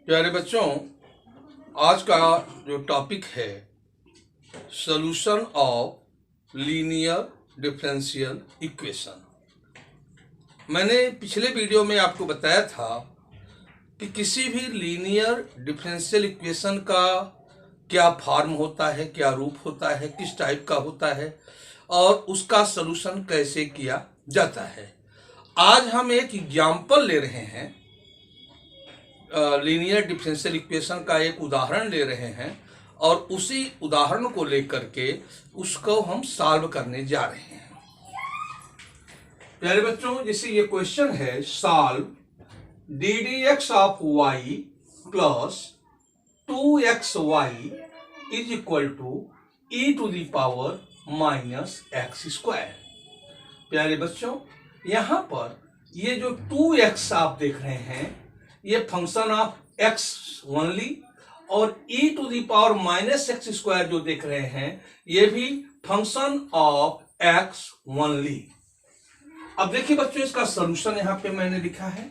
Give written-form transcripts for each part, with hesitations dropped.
प्यारे बच्चों, आज का जो टॉपिक है solution of linear differential equation. मैंने पिछले वीडियो में आपको बताया था कि किसी भी लीनियर डिफरेंशियल इक्वेशन का क्या फॉर्म होता है, क्या रूप होता है, किस टाइप का होता है और उसका सॉल्यूशन कैसे किया जाता है। आज हम एक एग्जाम्पल ले रहे हैं, लीनियर डिफरेंशियल इक्वेशन का एक उदाहरण ले रहे हैं और उसी उदाहरण को लेकर के उसको हम सॉल्व करने जा रहे हैं। प्यारे बच्चों, जैसे ये क्वेश्चन है, solve d d x of y plus 2xy is equal to e to the power minus x square. प्यारे बच्चों, यहां पर ये जो 2x आप देख रहे हैं ये फंक्शन ऑफ x ओनली और e to the power minus x square जो देख रहे हैं ये भी फंक्शन ऑफ x ओनली। अब देखिए बच्चों, इसका सॉल्यूशन यहां पे मैंने लिखा है,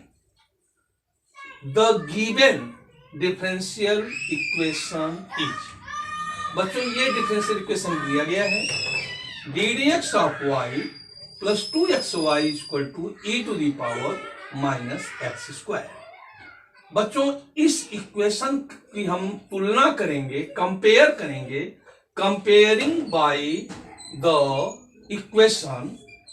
the given differential equation is. बच्चों, ये डिफरेंशियल इक्वेशन दिया गया है, d d x of y plus 2xy equal to e to the power minus x square. बच्चों, इस इक्वेशन की हम तुलना करेंगे, कंपेयर करेंगे, comparing by the equation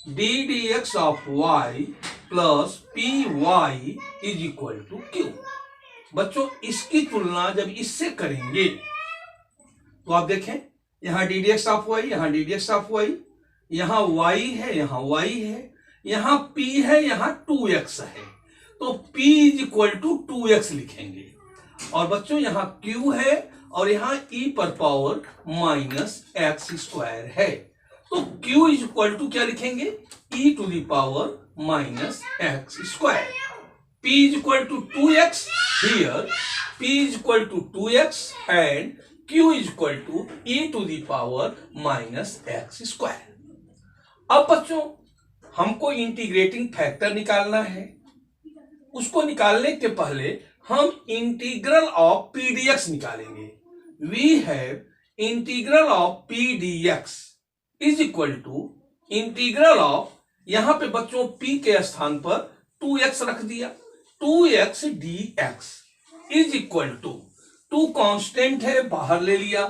d d x of y plus p y is equal to q. बच्चों, इसकी तुलना जब इससे करेंगे तो आप देखें, यहां d d x of y, यहां d d x of y, यहां y है, यहां y है, यहां p है, यहां 2x है, तो p is equal to 2x लिखेंगे। और बच्चों यहां q है और यहां e पर पावर माइनस एक्स स्क्वायर है, तो q इज इक्वल टू क्या लिखेंगे, e to the power minus x square. p is equal to 2x, here p is equal to 2x and q is equal to e to the power minus x square. अब बच्चों, हमको integrating factor निकालना है। उसको निकालने के पहले हम इंटीग्रल ऑफ पीडीएक्स निकालेंगे। We have integral of p d x is equal to integral of, यहां पे बच्चों p के स्थान पर 2x रख दिया, 2x dx is equal to 2 constant है, बाहर ले लिया,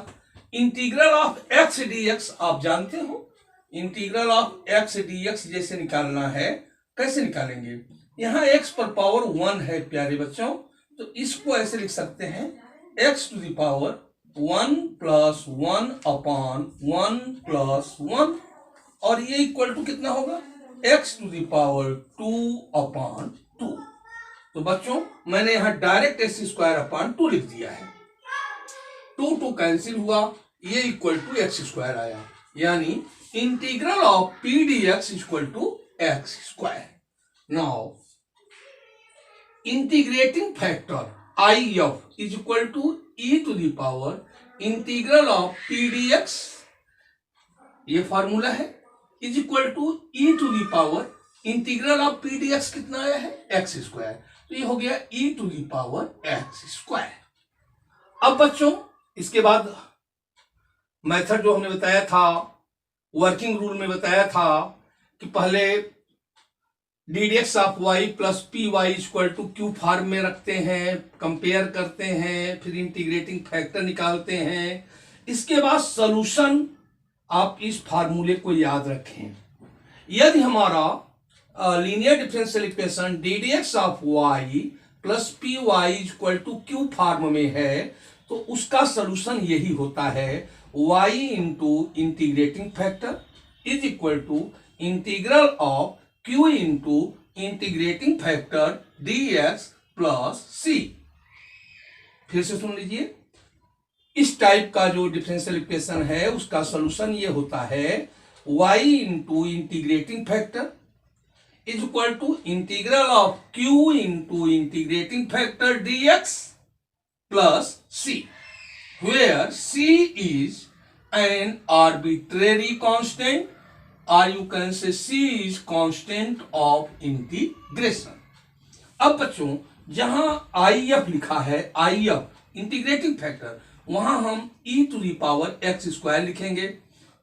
इंटीग्रल ऑफ x dx आप जानते हो, इंटीग्रल ऑफ x dx जैसे निकालना है, कैसे निकालेंगे, यहां x पर पावर 1 है प्यारे बच्चों, तो इसको ऐसे लिख सकते हैं, x to the power 1 plus 1 upon 1 plus 1 और ये इक्वल टू कितना होगा, x to the power 2 upon 2। तो बच्चों मैंने यहां डायरेक्ट x स्क्वायर अपॉन 2 लिख दिया है, 2 कैंसिल हुआ, ये इक्वल टू एक्स स्क्वायर आया, यानी integral of p d x equal to x square. Now integrating factor I of is equal to e to the power integral of p d x, ये formula है, is equal to e to the power integral of p d x कितना आया है, x square, तो ये हो गया e to the power x square. अब बच्चों इसके बाद मेथड जो हमने बताया था, वर्किंग रूल में बताया था कि पहले d d x of y plus p y equal to q form में रखते हैं, कंपेयर करते हैं, फिर इंटीग्रेटिंग फैक्टर निकालते हैं, इसके बाद सॉल्यूशन आप इस फार्मूले को याद रखें। यदि हमारा linear differential equation d d x of y plus p y equal to q form में है तो उसका सॉल्यूशन यही होता है, y into integrating factor is equal to integral of q into integrating factor dx plus c। फिर से सुन लीजिए, इस टाइप का जो डिफरेंशियल इक्वेशन है उसका सॉल्यूशन ये होता है, y into integrating factor is equal to integral of q into integrating factor dx plus c, where c is an arbitrary constant or you can say c is constant of integration। अब बच्चों जहां I F लिखा है, I F integrating factor, वहां हम e to the power x square लिखेंगे।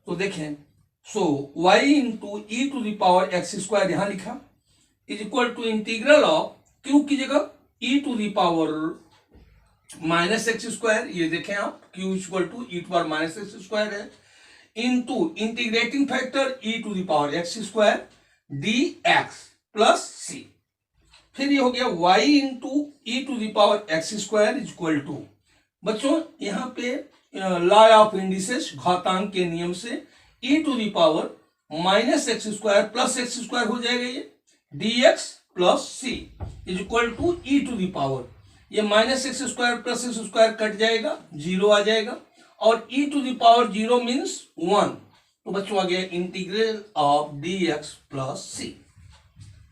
तो देखें, so y into e to the power x square यहां लिखा is equal to integral of q की जगह e to the power minus x square, ये देखें आप, q equal to e to power minus x square है, into integrating factor e to the power x square d x plus c. फिर ये हो गया y into e to the power x square is equal to, बच्चों यहाँ पे law of indices घातांक के नियम से e to the power minus x square plus x square हो जाएगा, ये dx plus c is equal to e to the power, ये minus x square plus x square cut जाएगा, जीरो आ जाएगा, और e to the power zero means 1, तो बच्चों आ गया integral of dx plus c.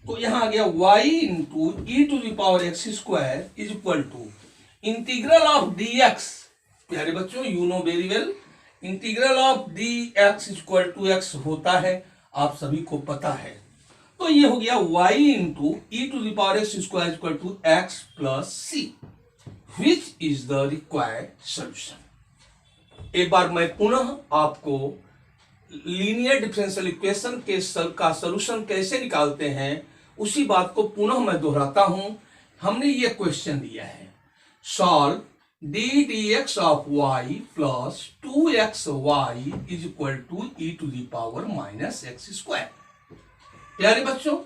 तो यहां आ गया y into e to the power x square is equal to integral of dx, प्यारे बच्चों you know very well, integral of dx equal to x होता है, आप सभी को पता है। तो ये हो गया y into e to the power x square equal to x plus c, which is the required solution. एक बार मैं पुनः आपको लीनियर डिफरेंशियल इक्वेशन का सॉल्यूशन कैसे निकालते हैं उसी बात को पुनः मैं दोहराता हूं। हमने ये क्वेश्चन दिया है, solve d dx of y plus 2xy is equal to e to the power minus x square. प्यारे बच्चों,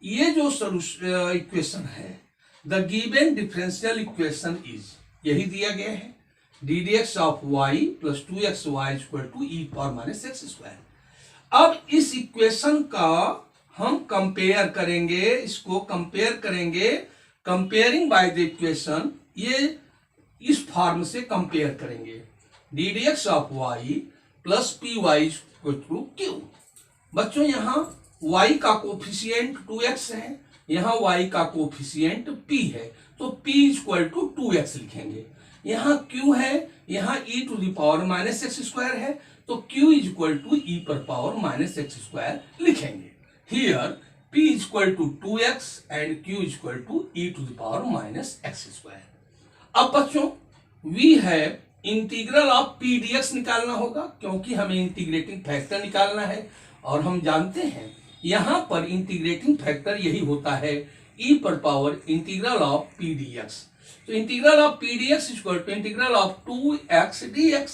ये जो सॉल्यूशन इक्वेशन है, the given differential equation is, यही दिया गया है, d dx of y plus 2xy is equal to e power minus x square. अब इस इक्वेशन का हम कंपेयर करेंगे, इसको कंपेयर करेंगे, कंपेयरिंग बाय द इक्वेशन, ये इस फॉर्म से कंपेयर करेंगे, d dx of y plus p y equal to q. बच्चों यहाँ y का कोफिशिएंट 2x है, यहाँ y का कोफिशिएंट p है, तो p इक्वल टू 2x लिखेंगे। यहाँ q है, यहाँ e to the power minus x square है, तो q is equal to e पर पावर माइनस एक्स स्क्वायर लिखेंगे। Here p is equal to 2x and q is equal to e to the power minus x square. अब बच्चों we है integral of p dx निकालना होगा, क्योंकि हमें integrating factor निकालना है, और हम जानते हैं यहां पर इंटीग्रेटिंग फैक्टर यही होता है e पर power integral of p d x. तो integral of p d x equal to integral of 2x dx,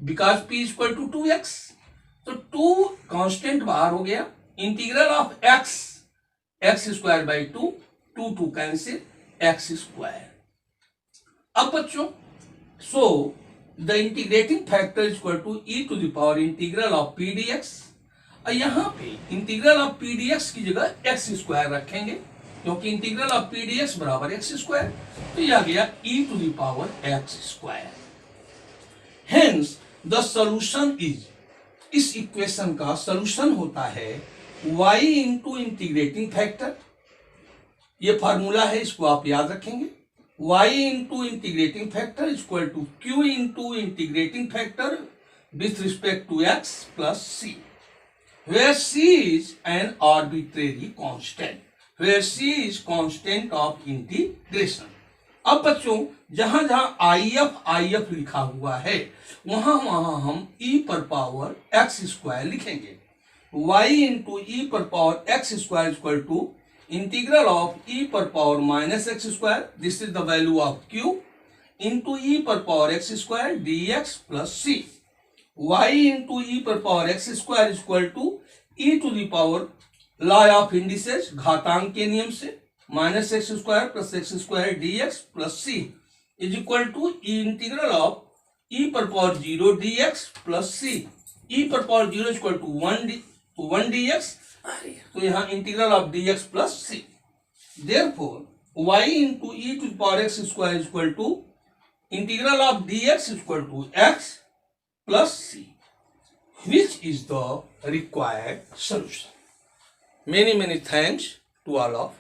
because p equal to 2x, तो 2 कांस्टेंट बाहर हो गया, integral of x square by 2, 2 cancel, x square. अब बच्चों so the integrating factor is equal to e to the power integral of p d x, और यहां पे integral of p dx की जगह एक्स स्क्वायर रखेंगे, क्योंकि इंटीग्रल ऑफ पी डीएक्स बराबर एक्स स्क्वायर, तो यह आ गया e to the power x square. Hence the solution is, इस इक्वेशन का सॉल्यूशन होता है y इंटू इंटीग्रेटिंग फैक्टर, ये फार्मूला है, इसको आप याद रखेंगे, y into integrating factor is equal to q into integrating factor with respect to x plus c, where c is an arbitrary constant, where c is constant of integration। अब बच्चों जहां जहां if लिखा हुआ है वहां हम e पर पावर x स्क्वायर लिखेंगे, y इंटू ई पर power x square equal to integral of e पर power minus x square, this is the value of q, into e पर power x square dx plus c, y into e पर power x square equal to e to the power law of indices घातांक के नियम से minus x square plus x square dx plus c is equal to integral of e पर power 0 dx plus c, e पर power 0 equal to 1 dx, तो यहाँ integral of dx plus c, therefore y into e to power x square equal to integral of dx equal to x plus c, which is the required solution. Many thanks to all of